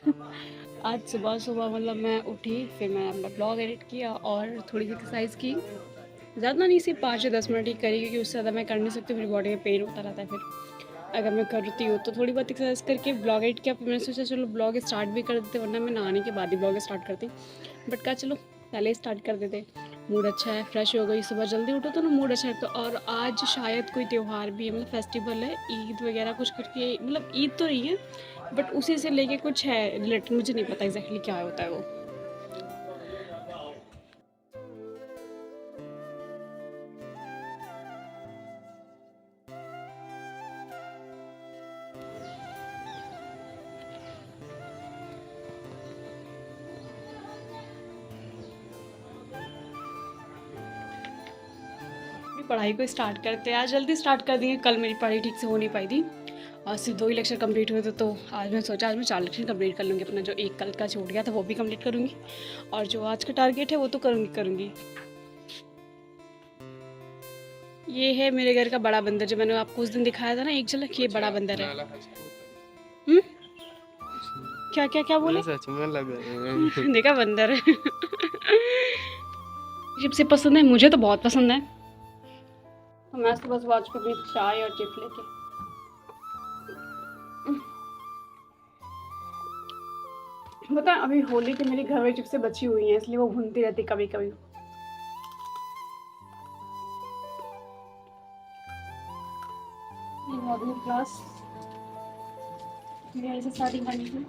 आज सुबह सुबह मतलब मैं उठी, फिर मैंने अपना ब्लॉग एडिट किया और थोड़ी सी एक्सरसाइज की। ज़्यादा नहीं, सिर्फ 5 या 10 मिनट ही करी, क्योंकि उससे ज़्यादा मैं कर नहीं सकती, मेरी बॉडी में पेन होता रहता है। फिर अगर मैं करती हूँ तो थोड़ी बहुत एक्सरसाइज करके ब्लॉग एडिट किया। फिर मैंने सोचा चलो ब्लॉग स्टार्ट भी कर देते, वरना मैं नहाने के बाद ही ब्लॉग स्टार्ट करती। बट कहा चलो पहले ही स्टार्ट कर देते। मूड अच्छा है, फ्रेश हो गई, सुबह जल्दी उठो तो ना मूड अच्छा है। तो और आज शायद कोई त्यौहार भी है, मतलब फेस्टिवल है, ईद वगैरह कुछ करके, मतलब ईद तो नहीं है बट उसी से लेके कुछ है रिलेटेड, मुझे नहीं पता एग्जैक्टली क्या होता है वो। अपनी पढ़ाई को स्टार्ट करते हैं। आज जल्दी स्टार्ट कर दिए, कल मेरी पढ़ाई ठीक से हो नहीं पाई थी और सिर्फ 2 ही लेक्चर कंप्लीट हुए थे। तो आज मैं सोचा आज मैं 4 लेक्चर कंप्लीट कर लूँगी, अपना जो एक कल का छूट गया था वो भी कंप्लीट करूँगी और जो आज का टारगेट है वो तो करूँगी। ये है मेरे घर का बड़ा बंदर, जो मैंने आपको उस दिन दिखाया था ना एक झलक, ये बड़ा बंदर है। हम्म, क्या क्या क्या बोले? सच में लग देखा, बंदर है। सबसे पसंद है, मुझे तो बहुत पसंद है। तो मैं सुबह सुबह आज अपनी चाय और चिप्स लेके, पता है अभी होली के मेरे घर में चिप्सें बची हुई हैं, इसलिए वो भूनती रहती कभी कभी। मॉर्निंग क्लास मेरे से सारी बनी थी।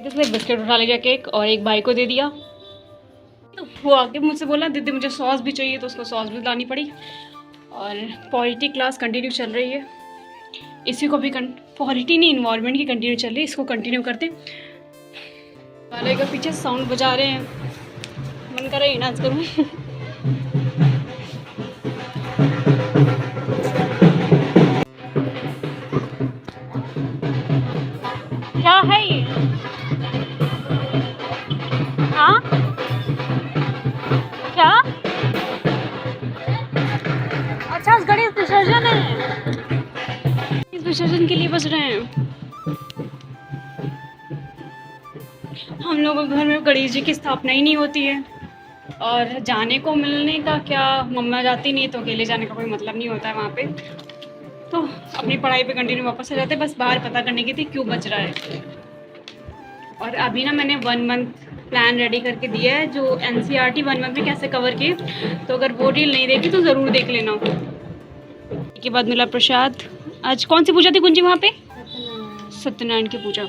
इसलिए बिस्किट उठा ले गया केक और एक भाई को दे दिया। तो वो आके मुझसे बोला दीदी मुझे सॉस भी चाहिए, तो उसको सॉस भी लानी पड़ी। और पॉलिटी क्लास कंटिन्यू चल रही है, इसी को भी पॉलिटी नहीं, इन्वायरमेंट की कंटिन्यू चल रही है, इसको कंटिन्यू करते। वाले का पीछे साउंड बजा रहे हैं, मन कर रहा है डांस करूँ। क्या है ये? हाँ क्या? अच्छा आज गणेश विसर्जन है, इस विसर्जन के लिए बज रहे हैं। हम लोगों के घर में गणेश जी की स्थापना ही नहीं होती है, और जाने को मिलने का क्या, मम्मा जाती नहीं तो अकेले जाने का कोई मतलब नहीं होता है वहाँ पे। तो अपनी पढ़ाई पे कंटिन्यू वापस आ जाते, बस बाहर पता करने की थी क्यों बज रहा है। और अभी ना मैंने 1 मंथ प्लान रेडी करके दिया है, जो NCERT 1 मंथ में कैसे कवर किए। तो अगर वो रील नहीं देखी तो ज़रूर देख लेना। के बाद मिला प्रसाद। आज कौन सी पूजा थी गुंजी वहाँ पे? सत्यनारायण की पूजा।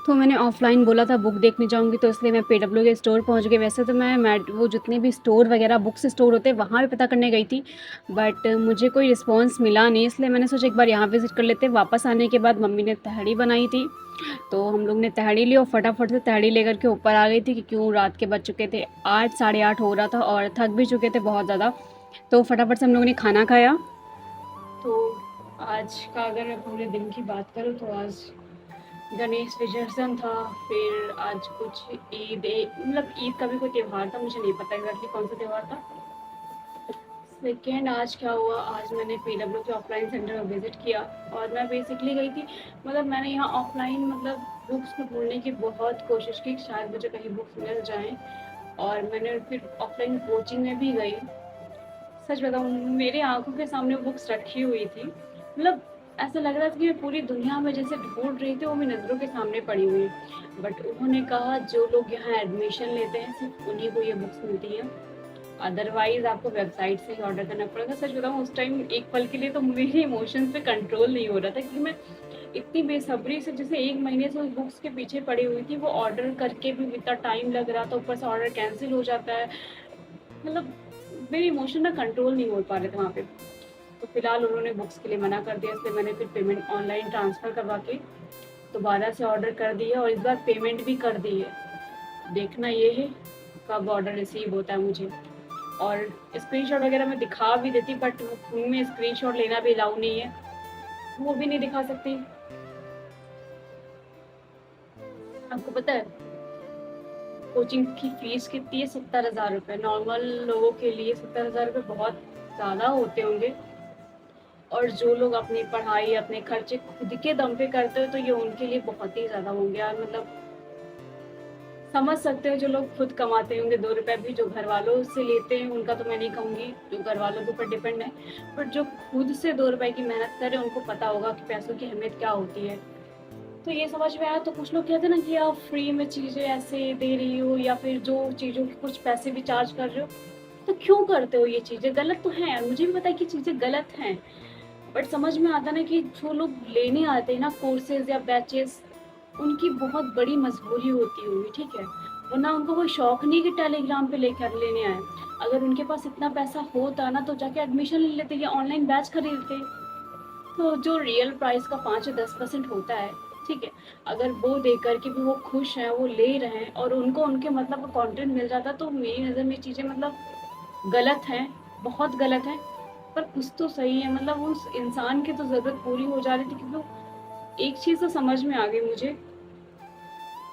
तो मैंने ऑफ़लाइन बोला था बुक देखने जाऊँगी, तो इसलिए मैं PW के स्टोर पहुँच गई। वैसे तो मैं वो जितने भी स्टोर वगैरह बुक्स स्टोर होते हैं वहाँ भी पता करने गई थी, बट मुझे कोई रिस्पॉन्स मिला नहीं, इसलिए मैंने सोचा एक बार यहाँ विज़िट कर लेते हैं। वापस आने के बाद मम्मी ने तहड़ी बनाई थी, तो हम लोग ने तहड़ी ली और फटाफट से तहड़ी लेकर के ऊपर आ गई थी, कि क्यों रात के बज चुके थे 8, साढ़े 8 हो रहा था और थक भी चुके थे बहुत ज़्यादा। तो फटाफट से हम लोगों ने खाना खाया। तो आज का अगर मैं पूरे दिन की बात करूँ तो आज गणेश विसर्जन था, फिर आज कुछ ईद, मतलब ईद का भी कोई त्यौहार था, मुझे नहीं पता एग्जैक्टली कौन सा त्यौहार था। सेकेंड आज क्या हुआ, आज मैंने PW के ऑफलाइन सेंटर में विज़िट किया और मैं बेसिकली गई थी, मतलब मैंने यहाँ ऑफलाइन मतलब बुक्स को ढूंढने की बहुत कोशिश की, शायद मुझे कहीं बुक्स मिल जाएँ। और मैंने फिर ऑफलाइन कोचिंग में भी गई। सच बताऊँ मेरे आँखों के सामने बुक्स रखी हुई थी, मतलब ऐसा लग रहा था कि मैं पूरी दुनिया में जैसे ढूंढ रही थी, वो मेरी नज़रों के सामने पड़ी हुई है। बट उन्होंने कहा जो लोग यहाँ एडमिशन लेते हैं सिर्फ उन्हीं को ये बुक्स मिलती हैं, अदरवाइज़ आपको वेबसाइट से ही ऑर्डर करना पड़ेगा। सच बताऊँ उस टाइम एक पल के लिए तो मेरे इमोशंस पे कंट्रोल नहीं हो रहा था, क्योंकि मैं इतनी बेसब्री से, जैसे 1 महीने से उस बुक्स के पीछे पड़ी हुई थी, वो ऑर्डर करके भी इतना टाइम लग रहा था, ऊपर से ऑर्डर कैंसिल हो जाता है। मतलब मेरे इमोशन ना कंट्रोल नहीं हो पा रहे थे वहाँ पे। तो फिलहाल उन्होंने बुक्स के लिए मना कर दिया, इसलिए मैंने फिर पेमेंट ऑनलाइन ट्रांसफ़र करवा के दोबारा से ऑर्डर कर दी है और इस बार पेमेंट भी कर दी है। देखना ये है कब ऑर्डर रिसीव होता है मुझे। और स्क्रीनशॉट वगैरह मैं दिखा भी देती, बट फ़ोन में स्क्रीनशॉट लेना भी अलाउ नहीं है, वो भी नहीं दिखा सकती। आपको पता है कोचिंग की फ़ीस कितनी है? 70,000 रुपये। नॉर्मल लोगों के लिए 70,000 रुपये बहुत ज़्यादा होते होंगे, और जो लोग अपनी पढ़ाई, अपने खर्चे खुद के दम पे करते हो तो ये उनके लिए बहुत ही ज़्यादा होंगे यार। मतलब समझ सकते हो जो लोग खुद कमाते होंगे 2 रुपए भी, जो घर वालों से लेते हैं उनका तो मैं नहीं कहूँगी, जो घर वालों के ऊपर डिपेंड है, बट जो खुद से 2 रुपए की मेहनत करे उनको पता होगा कि पैसों की अहमियत क्या होती है। तो ये समझ में आया। तो कुछ लोग कहते हैं ना कि आप फ्री में चीज़ें ऐसे दे रही हो, या फिर जो चीज़ों के कुछ पैसे भी चार्ज कर रहे हो, तो क्यों करते हो ये चीज़ें? गलत तो हैं, मुझे भी पता है कि चीज़ें गलत हैं, बट समझ में आता ना कि जो लोग लेने आते हैं ना कोर्सेज या बैचेस, उनकी बहुत बड़ी मजबूरी होती होगी, ठीक है? वरना उनको कोई शौक नहीं कि टेलीग्राम पे लेकर लेने आए। अगर उनके पास इतना पैसा होता ना तो जाके एडमिशन ले लेते या ऑनलाइन बैच खरीदते। तो जो रियल प्राइस का 5 या 10% होता है, ठीक है, अगर वो दे करके भी वो खुश हैं, वो ले रहे हैं और उनको उनके मतलब का कंटेंट मिल जाता, तो मेरी नज़र में चीज़ें मतलब गलत हैं, बहुत गलत हैं। पर कुछ तो सही है, मतलब उस इंसान की तो ज़रूरत पूरी हो जा रही थी, क्योंकि वो एक चीज़ तो समझ में आ गई मुझे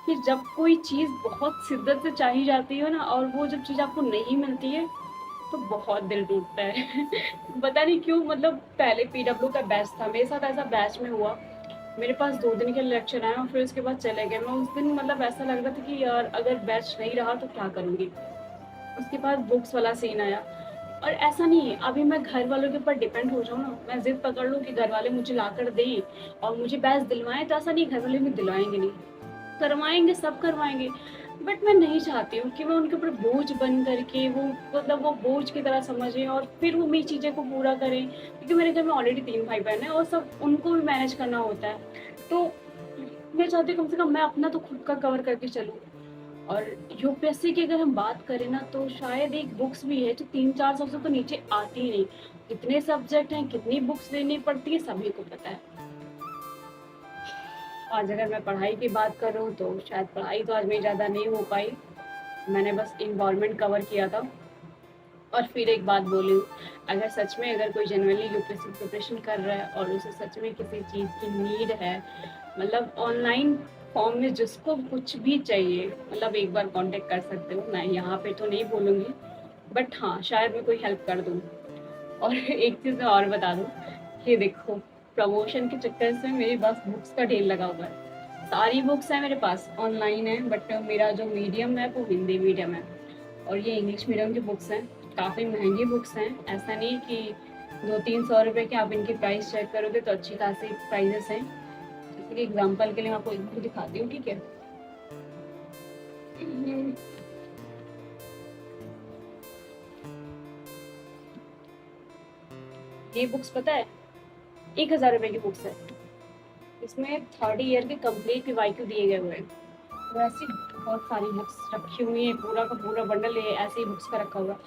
कि जब कोई चीज़ बहुत शिद्दत से चाहिए जाती है ना, और वो जब चीज़ आपको नहीं मिलती है तो बहुत दिल टूटता है। पता नहीं क्यों, मतलब पहले पीडब्ल्यू का बैच था, मेरे साथ ऐसा बैच में हुआ। मेरे पास 2 दिन के लेक्चर आए और फिर उसके बाद चले गए। मैं उस दिन मतलब ऐसा लग रहा था कि यार अगर बैच नहीं रहा तो क्या करूँगी। उसके बाद बुक्स वाला सीन आया, और ऐसा नहीं है अभी मैं घर वालों के ऊपर डिपेंड हो जाऊँ ना, मैं ज़िद पकड़ लूँ कि घर वाले मुझे ला कर दें और मुझे बैच दिलवाएँ, तो ऐसा नहीं, घर वाले मुझे दिलवाएँगे नहीं। करवाएँगे, सब करवाएँगे, बट मैं नहीं चाहती हूँ कि मैं उनके ऊपर बोझ बन करके वो मतलब वो बोझ की तरह समझें और फिर वो मेरी चीज़ें को पूरा करें, क्योंकि मेरे घर में ऑलरेडी 3 भाई-बहन हैं और सब उनको भी मैनेज करना होता है। तो मैं चाहती हूँ कम से कम मैं अपना तो खुद का कवर करके चलूँ। और यूपीएससी की अगर हम बात करें ना, तो शायद एक बुक्स भी है जो 3-400 से तो नीचे आती ही नहीं। कितने सब्जेक्ट हैं, कितनी बुक्स लेनी पड़ती है, सभी को पता है। आज अगर मैं पढ़ाई की बात करूँ तो शायद पढ़ाई तो आज मेरी ज़्यादा नहीं हो पाई। मैंने बस एनवायरनमेंट कवर किया था। और फिर एक बात बोली हूँ, अगर सच में अगर कोई जेनुइनली यूपीएससी प्रिपरेशन कर रहा है और उसे सच में किसी चीज़ की नीड है, मतलब ऑनलाइन फॉर्म में जिसको कुछ भी चाहिए, मतलब एक बार कांटेक्ट कर सकते हो। मैं यहाँ पे तो नहीं बोलूँगी, बट हाँ, शायद मैं कोई हेल्प कर दूँ। और एक चीज़ मैं और बता दूँ, ये देखो प्रमोशन के चक्कर से मेरे पास बुक्स का ढेर लगा हुआ है। सारी बुक्स हैं मेरे पास, ऑनलाइन है, बट मेरा जो मीडियम है वो हिंदी मीडियम है और ये इंग्लिश मीडियम की बुक्स हैं। काफ़ी महंगी बुक्स हैं, ऐसा नहीं कि 200-300 रुपए की। आप इनकी प्राइस चेक करोगे तो अच्छी खासी प्राइजेस हैं। जैसे कि एग्जांपल के लिए मैं आपको एक बुक दिखाती हूँ, ठीक है। ये बुक्स पता है 1,000 रुपए की बुक्स है। इसमें 3rd ईयर के कंप्लीट पीवाईक्यू दिए गए हुए हैं। तो ऐसी बहुत सारी बुक्स रखी हुई हैं, पूरा का पूरा बंडल है ऐसे ही बुक्स का रखा हुआ।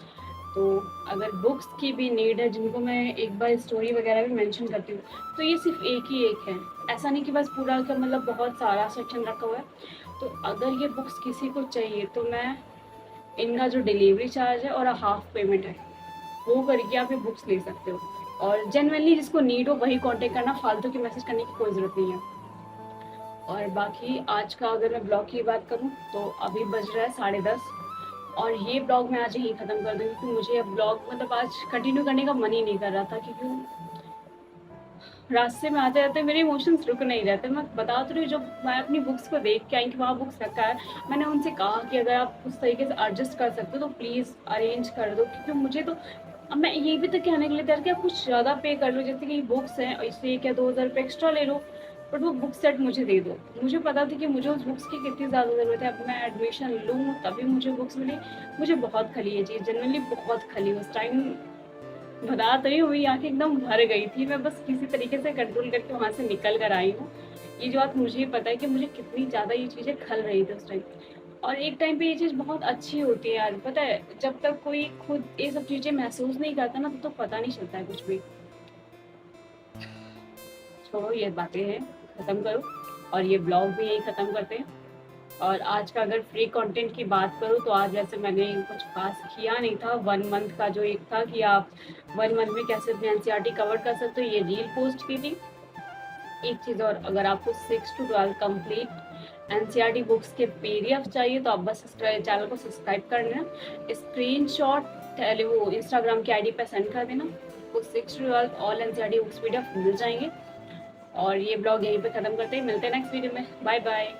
तो अगर बुक्स की भी नीड है, जिनको मैं एक बार स्टोरी वगैरह भी मेंशन करती हूँ, तो ये सिर्फ एक ही एक है, ऐसा नहीं कि बस पूरा का मतलब बहुत सारा सेक्शन रखा हुआ है। तो अगर ये बुक्स किसी को चाहिए तो मैं इनका जो डिलीवरी चार्ज है और हाफ पेमेंट है वो करके आप ये बुक्स ले सकते हो। और जेनुइनली जिसको नीड हो वही कांटेक्ट करना, फालतू की मैसेज करने की कोई ज़रूरत नहीं है। और बाकी आज का अगर मैं ब्लॉग की बात करूँ तो अभी बज रहा है 10:30, और ये ब्लॉग मैं आज यहीं ख़त्म कर दूँगी, क्योंकि मुझे अब ब्लॉग मतलब आज कंटिन्यू करने का मन ही नहीं कर रहा था, क्योंकि रास्ते में आते-आते मेरे इमोशंस रुक नहीं रहते। मैं बता तो रही हूँ, जब मैं अपनी बुक्स को देख के आई कि वहाँ बुक्स रखा है, मैंने उनसे कहा कि अगर आप उस तरीके से एडजस्ट कर सकते हो तो प्लीज़ अरेंज कर दो, क्योंकि मुझे तो अब मैं ये भी तो कहने के लिए तैयार कि आप कुछ ज़्यादा पे कर लो, जैसे कि बुक्स हैं इससे 1 या 2,000 रुपये एक्स्ट्रा ले लो, बट वो बुक सेट मुझे दे दो। मुझे पता था कि मुझे उस बुक्स की कितनी ज़्यादा ज़रूरत है। अब मैं एडमिशन लूँ तभी मुझे बुक्स मिली। मुझे बहुत खली ये चीज़, जनरली बहुत खली उस टाइम। बता तो रही हूँ, मेरी आँखें एकदम भर गई थी। मैं बस किसी तरीके से कंट्रोल करके वहाँ से निकल कर आई हूँ। ये जो बात मुझे पता है कि मुझे कितनी ज़्यादा ये चीज़ें खल रही थी उस टाइम। और एक टाइम पे ये चीज़ बहुत अच्छी होती है यार, पता है जब तक कोई खुद ये सब चीज़ें महसूस नहीं करता ना, तब तो पता नहीं चलता है कुछ भी। छोड़ो ये बातें हैं, ख़त्म करो और ये ब्लॉग भी यहीं ख़त्म करते हैं। और आज का अगर फ्री कंटेंट की बात करूँ तो आज वैसे मैंने कुछ खास किया नहीं था। 1 मंथ का जो एक था कि आप 1 मंथ में कैसे अपने एनसीईआरटी कवर कर सकते हो, ये रील पोस्ट की थी। एक चीज़ और, अगर आपको 6 टू 12 कंप्लीट एनसीईआरटी बुक्स के पीडीएफ चाहिए तो आप बस इस चैनल को सब्सक्राइब कर लेना, स्क्रीनशॉट वो इंस्टाग्राम की आईडी पे सेंड कर देना, आपको 6 to 12 all NCERT books PDF मिल जाएंगे। और ये ब्लॉग यहीं पे ख़त्म करते हैं, मिलते हैं नेक्स्ट वीडियो में, बाय बाय।